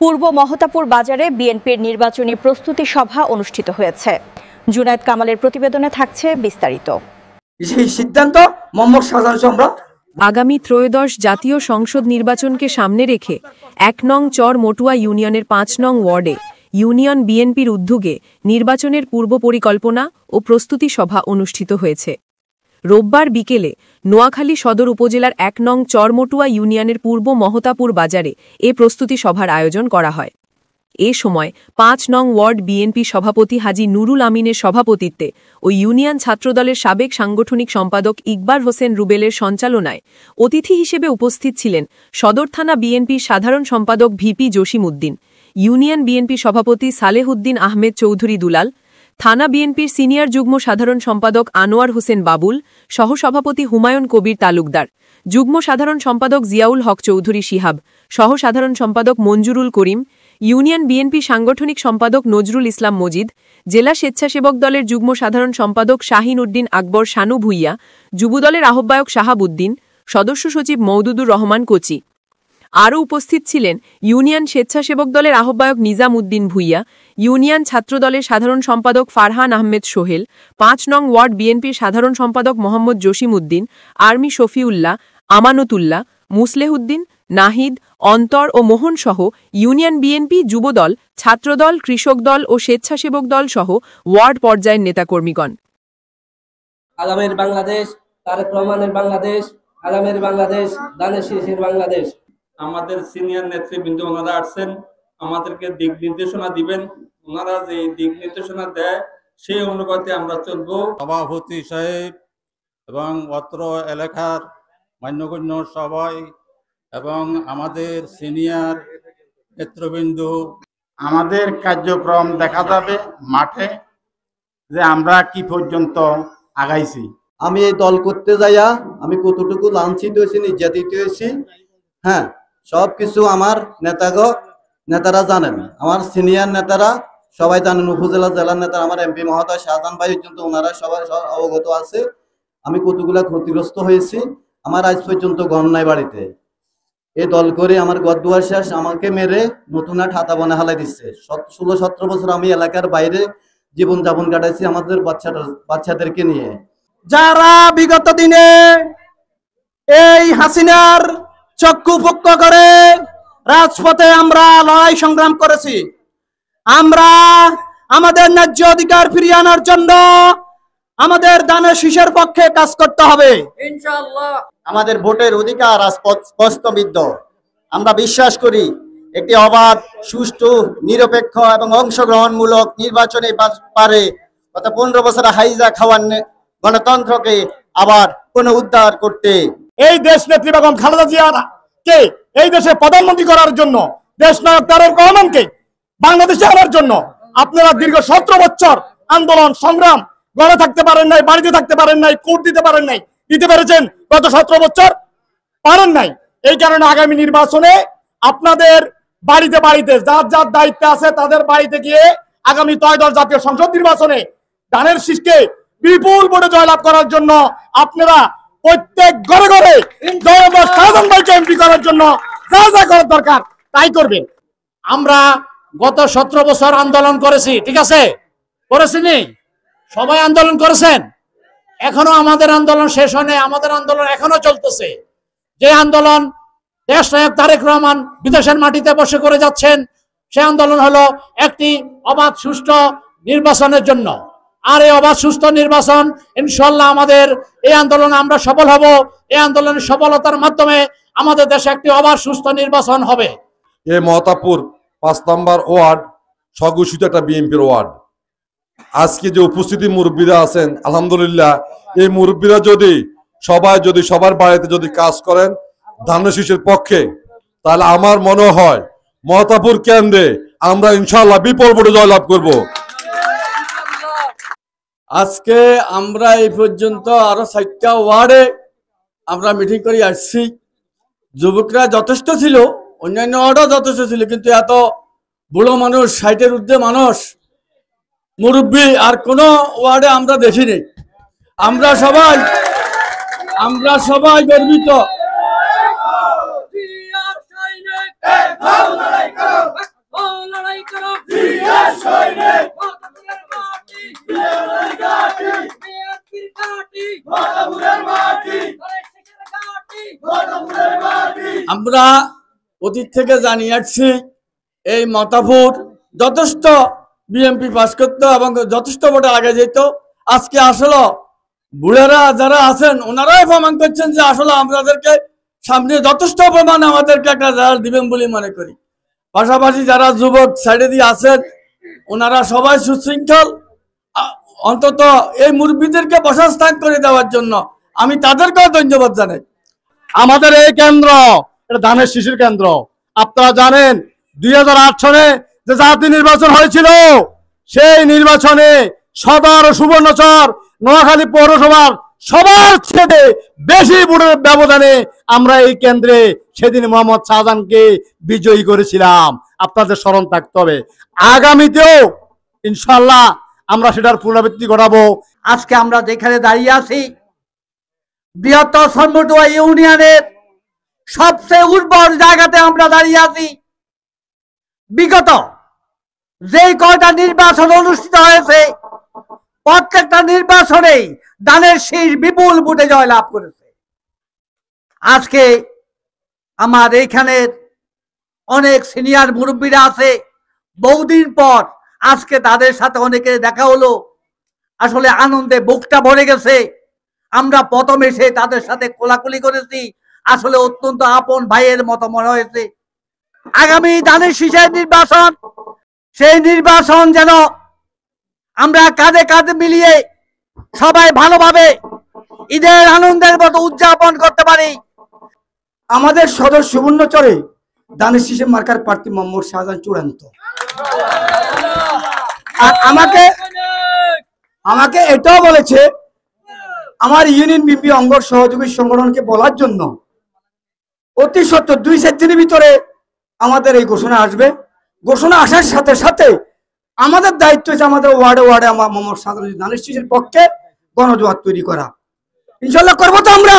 পূর্ব মহতাপুর বাজারে বিএনপির নির্বাচনী প্রস্তুতি সভা অনুষ্ঠিত হয়েছে। জুনায়েদ কামালের প্রতিবেদনে থাকছে বিস্তারিত। সিদ্ধান্ত মোহাম্মদ শাহজাহান সম্রাট আগামী ত্রয়োদশ জাতীয় সংসদ নির্বাচনকে সামনে রেখে ১ নং চর মটুয়া ইউনিয়নের ৫ নং ওয়ার্ডে ইউনিয়ন বিএনপির উদ্যোগে নির্বাচনের পূর্ব পরিকল্পনা ও প্রস্তুতি সভা অনুষ্ঠিত হয়েছে। রোববার বিকেলে নোয়াখালী সদর উপজেলার ১ নং চরমটুয়া ইউনিয়নের পূর্ব মহতাপুর বাজারে এ প্রস্তুতি সভার আয়োজন করা হয়। এ সময় ৫ নং ওয়ার্ড বিএনপি সভাপতি হাজী নুরুল আমিনের সভাপতিত্বে ও ইউনিয়ন ছাত্রদলের সাবেক সাংগঠনিক সম্পাদক ইকবাল হোসেন রুবেলের সঞ্চালনায় অতিথি হিসেবে উপস্থিত ছিলেন সদর থানা বিএনপির সাধারণ সম্পাদক VP Jasim Uddin, union BNP সভাপতি সালেহউদ্দিন আহমেদ চৌধুরী দুলাল, থানা বিএনপির সিনিয়র যুগ্ম সাধারণ সম্পাদক আনোয়ার হোসেন বাবুল, সহসভাপতি হুমায়ুন কবির তালুকদার, যুগ্ম সাধারণ সম্পাদক জিয়াউল হক চৌধুরী শিহাব, সহ সাধারণ সম্পাদক মঞ্জুরুল করিম, ইউনিয়ন বিএনপি সাংগঠনিক সম্পাদক নজরুল ইসলাম মজিদ, জেলা স্বেচ্ছাসেবক দলের যুগ্ম সাধারণ সম্পাদক শাহিন উদ্দিন আকবর শানু ভুইয়া, যুবদলের আহ্বায়ক শাহাব উদ্দিন, সদস্য সচিব মওদুদুর রহমান কোচি। আরও উপস্থিত ছিলেন ইউনিয়ন স্বেচ্ছাসেবক দলের আহ্বায়ক নিজাম উদ্দিন ভুইয়া, ইউনিয়ন ছাত্রদলের সাধারণ সম্পাদক ফারহান আহমেদ সোহেল, ৫ নং ওয়ার্ড বিএনপির সাধারণ সম্পাদক মোহাম্মদ জসিম উদ্দিন, আর্মি শফিউল্লাহ, আমানতুল্লাহ, মুসলেহুদ্দিন, নাহিদ, অন্তর ও মোহন সহ ইউনিয়ন বিএনপি, যুবদল, ছাত্রদল, কৃষক দল ও স্বেচ্ছাসেবক দল সহ ওয়ার্ড পর্যায়ের নেতাকর্মীগণ। আগামীর বাংলাদেশ, তারেক রহমানের বাংলাদেশ, আগামীর বাংলাদেশ, দানের শীষের বাংলাদেশ। আমাদের সিনিয়র নেতৃবৃন্দ ওনারা আসছেন, আমাদেরকে দিক নির্দেশনা দিবেন। ওনারা যে দিক নির্দেশনা দেয় সেই অনুপাতে আমরা চলবো। সভাপতি সাহেব এবং অত্র এলাকার মান্যগণ্য সবাই এবং আমাদের সিনিয়র নেতৃবৃন্দ, আমাদের কার্যক্রম দেখা যাবে মাঠে যে আমরা কি পর্যন্ত আগাইছি। আমি এই দল করতে যাইয়া আমি কতটুকু লাঞ্ছিত হয়েছি, নির্যাতিত হয়েছি, হ্যাঁ, সবকিছু আমার নেতারা জানেন, আমার সিনিয়র নেতারা সবাই জানেন, উপজেলা জেলার নেতারা, আমার এমপি মহোদয় শাহজাহান ভাই পর্যন্ত ওনারা সবাই অবগত আছে আমি কতগুলা ক্ষতিগ্রস্ত হয়েছি। আমার আজ পর্যন্ত ঘর নাই বাড়িতে। এই দল করে আমার গদ্দুয়ার শেষ, আমাকে মেরে নতুন ঠাতা বনে হালাই দিচ্ছে। 16-17 বছর আমি এলাকার বাইরে জীবনযাপন কাটাইছি আমাদের বাচ্চাদেরকে নিয়ে। যারা বিগত দিনে এই হাসিনার চক্ষু পক্ষ করে রাজপথে আমরা লড়াই সংগ্রাম করেছি, আমরা আমাদের ন্যায্য অধিকার ফিরিয়ে আনার জন্য আমাদের দানের শীষের পক্ষে কাজ করতে হবে ইনশাআল্লাহ। আমাদের ভোটের অধিকার স্পষ্টবিদ্ধ। আমরা বিশ্বাস করি একটি অবাধ, সুষ্ঠু, নিরপেক্ষ এবং অংশগ্রহণমূলক নির্বাচনে পারে গত 15 বছর হাইজা খাওয়ার গণতন্ত্রকে আবার পুনরুদ্ধার করতে। এই দেশ নেত্রী বেগম খালেদা জিয়াকে এই দেশে প্রধানমন্ত্রী করার জন্য, দেশ নায়ক তারেক রহমানকে বাংলাদেশে আনার জন্য আপনারা দীর্ঘ 17 বছর আন্দোলন সংগ্রাম, ঘরে থাকতে পারেন নাই, বাড়িতে থাকতে পারেন নাই, কোর্ট দিতে পারেন নাই, দিতে পেরেছেন গত 17 বছর পারেন নাই। এই কারণে আগামী নির্বাচনে আপনাদের বাড়িতে বাড়িতে যার যার দায়িত্বে আছে তাদের বাড়িতে গিয়ে আগামী ত্রয়োদশ জাতীয় সংসদ নির্বাচনে ধানের শীষকে বিপুল ভোটে জয়লাভ করার জন্য আপনারা প্রত্যেক ঘরে ঘরে শাহজাহান ভাইকে এমপি করার জন্য যা যা করার দরকার তাই করবেন। আমরা গত 17 বছর আন্দোলন করেছি, ঠিক আছে, করেছিনি? সবাই আন্দোলন করেছেন। এখনো আমাদের আন্দোলন শেষ হয়নি, আমাদের আন্দোলন এখনো চলতেছে। যে আন্দোলন দেশ নায়ক তারেক রহমান বিদেশের মাটিতে বসে করে যাচ্ছেন, সে আন্দোলন হলো একটি অবাধ সুষ্ঠু নির্বাচনের জন্য। আর এই অবাধ সুষ্ঠু নির্বাচন ইনশাআল্লাহ আমাদের এই আন্দোলনে আমরা সফল হব। এই আন্দোলনের সফলতার মাধ্যমে আমাদের দেশে একটি অবাধ সুষ্ঠু নির্বাচন হবে। এই মহতাপুর ৫ নম্বর ওয়ার্ড স্বঘোষিত একটা বিএনপির ওয়ার্ড। আজকে যে উপস্থিতি মুরব্বীরা আছেন, আলহামদুলিল্লাহ, এই মুরব্বীরা যদি সবার বাড়িতে যদি কাজ করেন ধানের শীষের পক্ষে, তাহলে আমার মনে হয় মহতাপুর কেন্দ্রে আমরা ইনশাআল্লাহ বিপুল ভোটে জয়লাভ করব। আজকে আমরা এই পর্যন্ত আরো 4টা ওয়ার্ডে আমরা মিটিং করে আসছি। যুবকরা যথেষ্ট ছিল, অন্যান্য ওয়ার্ডও যথেষ্ট ছিল, কিন্তু এত বুড়ো মানুষ, 60-এর ঊর্ধ্বে মানুষ, মুরব্বী আর কোনো ওয়ার্ডে আমরা দেখিনি। আমরা সবাই গর্বিত। আমরা অতীত থেকে জানিয়ে আসছি এই মতাপুর যথেষ্ট বিএনপি পাস করতো এবং যথেষ্ট ভোটে আগে যেত। আজকে আসলে বুড়ারা যারা আছেন ওনারাই প্রমাণ করছেন যে আসলে আমাদেরকে সামনে যথেষ্ট প্রমাণ আমাদেরকে একটা রেজাল্ট দিবেন বলে মনে করি। পাশাপাশি যারা যুবক সাইডে দিয়ে আছেন ওনারা সবাই সুশৃঙ্খল, অন্তত এই মুরব্বীদেরকে বসার স্থান করে দেওয়ার জন্য আমি তাদেরকেও ধন্যবাদ জানাই। আমাদের এই কেন্দ্র এটা ধানের শিশুর কেন্দ্র। আপনারা জানেন 2008 সনে যে জাতীয় নির্বাচন হয়েছিল, সেই নির্বাচনে সদর ও সুবর্ণচর নোয়াখালী পৌরসভার সবার চেয়ে বেশি ভোটের ব্যবধানে আমরা এই কেন্দ্রে সেদিন মোহাম্মদ শাহজাহানকে বিজয়ী করেছিলাম। আপনাদের স্মরণ থাকতে হবে। আগামীতেও ইনশাল্লাহ আমরা সেটার পুনরাবৃত্তি ঘটাবো। আজকে আমরা যেখানে দাঁড়িয়ে আছি, বৃহত্তর সন্মটুয়া ইউনিয়নের সবচেয়ে উর্বর জায়গাতে আমরা দাঁড়িয়ে আছি। বিগত যে কয়টা নির্বাচন অনুষ্ঠিত হয়েছে প্রত্যেকটা নির্বাচনেই ধানের শীষ বিপুল ভোটে জয়লাভ করেছে। আজকে আমার এইখানের অনেক সিনিয়র মুরব্বীরা আছে, বহুদিন পর আজকে তাদের সাথে অনেকে দেখা হলো। আসলে আনন্দে বুকটা ভরে গেছে। আমরা প্রথম এসে তাদের সাথে কোলাকুলি করেছি, আসলে অত্যন্ত আপন ভাইয়ের মতো মনে হয়েছে। আগামী ধানের শীষের নির্বাচন, সেই নির্বাচন যেন আমরা কাঁধে কাঁধে মিলিয়ে সবাই ভালোভাবে ঈদের আনন্দের মতো উদযাপন করতে পারি। আমাদের সদর সুবর্ণচরে ধানের শীষের মার্কার প্রার্থী মোহাম্মদ শাহজাহান চূড়ান্ত। আর আমাকে এটাও বলেছে আমার ইউনিয়ন বিপি অঙ্গ সহযোগী সংগঠনকে বলার জন্য অতি সত্তর 2-4 দিনের ভিতরে আমাদের এই ঘোষণা আসবে। ঘোষণা আসার সাথে সাথে আমাদের দায়িত্ব হচ্ছে আমাদের ওয়ার্ডে ওয়ার্ডে আমার মোহাম্মদ শাহজাহান ধানের শীষের পক্ষে গণজোয়ার তৈরি করা। ইনশাল্লাহ করবো তো আমরা।